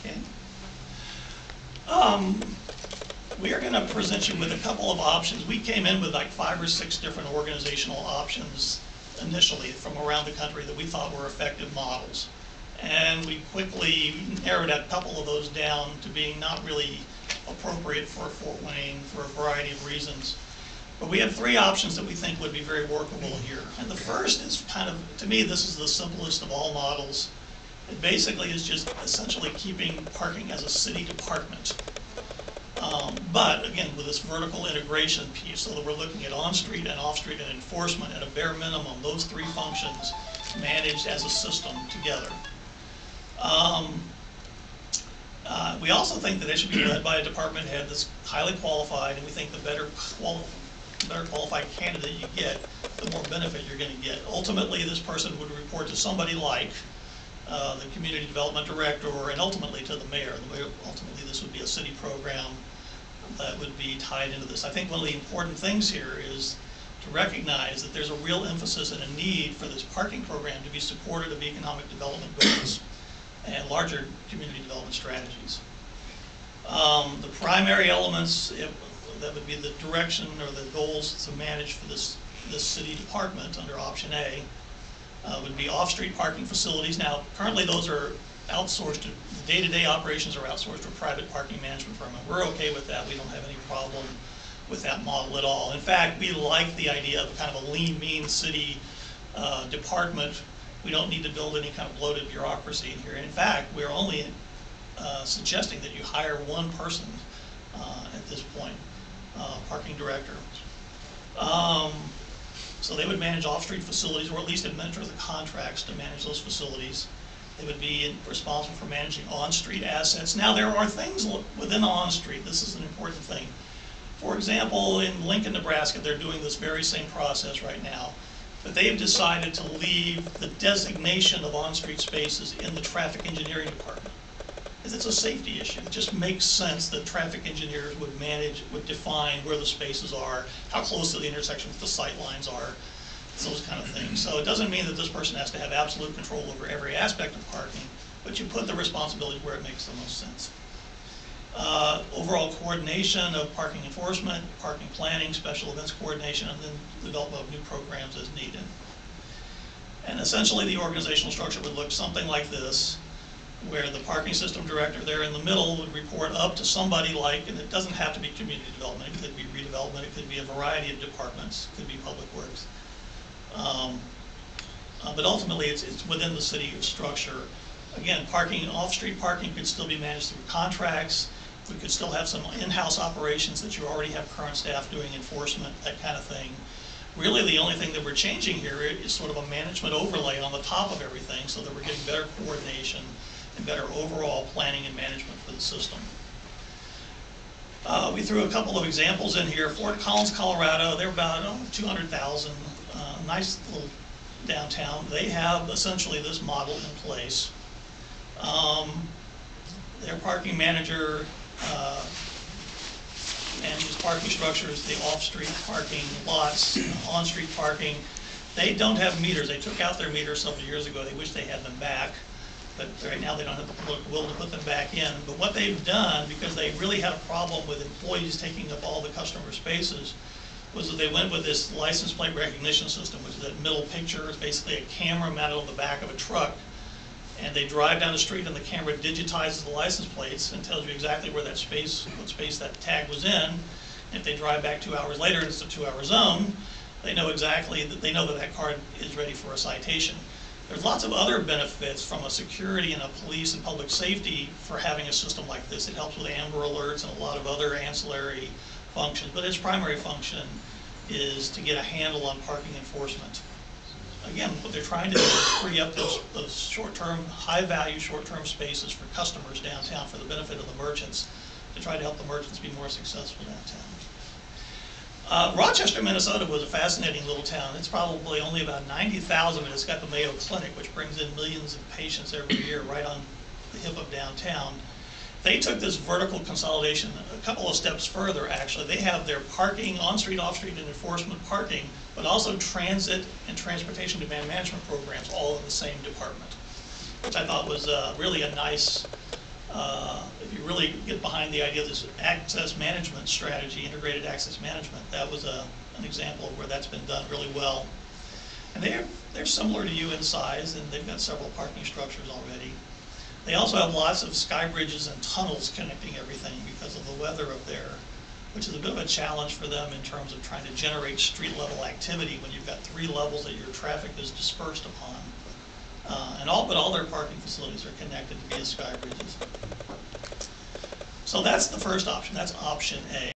Okay. We are going to present you with a couple of options. We came in with like 5 or 6 different organizational options initially from around the country that we thought were effective models. And we quickly narrowed a couple of those down to being not really appropriate for Fort Wayne for a variety of reasons. But we have 3 options that we think would be very workable here. And the first is kind of, to me, this is the simplest of all models. It basically is just essentially keeping parking as a city department. But again, with this vertical integration piece, so that we're looking at on-street and off-street and enforcement at a bare minimum, those 3 functions managed as a system together. We also think that it should be led by a department head that's highly qualified, and we think the better qualified candidate you get, the more benefit you're going to get. Ultimately, this person would report to somebody like the community development director, and ultimately to the mayor. Ultimately, this would be a city program that would be tied into this. I think one of the important things here is to recognize that there's a real emphasis and a need for this parking program to be supportive of economic development goals and larger community development strategies. The primary elements that would be the direction or the goals to manage for this city department under option A would be off-street parking facilities. Now, currently those are outsourced. The day-to-day operations are outsourced to a private parking management firm, and we're okay with that. We don't have any problem with that model at all. In fact, we like the idea of kind of a lean, mean city department. We don't need to build any kind of bloated bureaucracy in here. And in fact, we're only suggesting that you hire 1 person at this point, parking director. So they would manage off-street facilities, or at least administer the contracts to manage those facilities. They would be responsible for managing on-street assets. Now, there are things within on-street. This is an important thing. For example, in Lincoln, Nebraska, they're doing this very same process right now. But they've decided to leave the designation of on-street spaces in the traffic engineering department. Because it's a safety issue. It just makes sense that traffic engineers would define where the spaces are, how close to the intersections the sight lines are, those kind of things. So it doesn't mean that this person has to have absolute control over every aspect of parking, but you put the responsibility where it makes the most sense. Overall coordination of parking enforcement, parking planning, special events coordination, and then development of new programs as needed. And essentially the organizational structure would look something like this, where the parking system director there in the middle would report up to somebody like, and it doesn't have to be community development, it could be redevelopment, it could be a variety of departments, it could be public works. But ultimately it's within the city structure. Again, parking, off-street parking could still be managed through contracts. We could still have some in-house operations that you already have current staff doing enforcement, that kind of thing. Really the only thing that we're changing here is sort of a management overlay on the top of everything so that we're getting better coordination and better overall planning and management for the system. We threw a couple of examples in here. Fort Collins, Colorado, they're about 200,000, nice little downtown. They have essentially this model in place. Their parking manager manages parking structures, the off-street parking lots, on-street parking. They don't have meters. They took out their meters several years ago. They wish they had them back. But right now they don't have the political will to put them back in. But what they've done, because they really had a problem with employees taking up all the customer spaces, was that they went with this license plate recognition system, which is that middle picture. It's basically a camera mounted on the back of a truck. And they drive down the street and the camera digitizes the license plates and tells you exactly where that space, what space that tag was in. And if they drive back 2 hours later and it's a 2-hour zone, they know exactly that they know that that car is ready for a citation. There's lots of other benefits from a security and a police and public safety for having a system like this. It helps with Amber Alerts and a lot of other ancillary functions, but its primary function is to get a handle on parking enforcement. Again, what they're trying to do is free up those short-term, high-value short-term spaces for customers downtown for the benefit of the merchants, to try to help the merchants be more successful downtown. Rochester, Minnesota was a fascinating little town. It's probably only about 90,000, but it's got the Mayo Clinic, which brings in millions of patients every year right on the hip of downtown. They took this vertical consolidation a couple of steps further, actually. They have their parking, on-street, off-street, and enforcement parking, but also transit and transportation demand management programs all in the same department, which I thought was really a nice If you really get behind the idea of this access management strategy, integrated access management, that was an example of where that's been done really well. And they're similar to you in size, and they've got several parking structures already. They also have lots of sky bridges and tunnels connecting everything because of the weather up there, which is a bit of a challenge for them in terms of trying to generate street level activity when you've got 3 levels that your traffic is dispersed upon. But all their parking facilities are connected via sky bridges. So that's the first option. That's option A.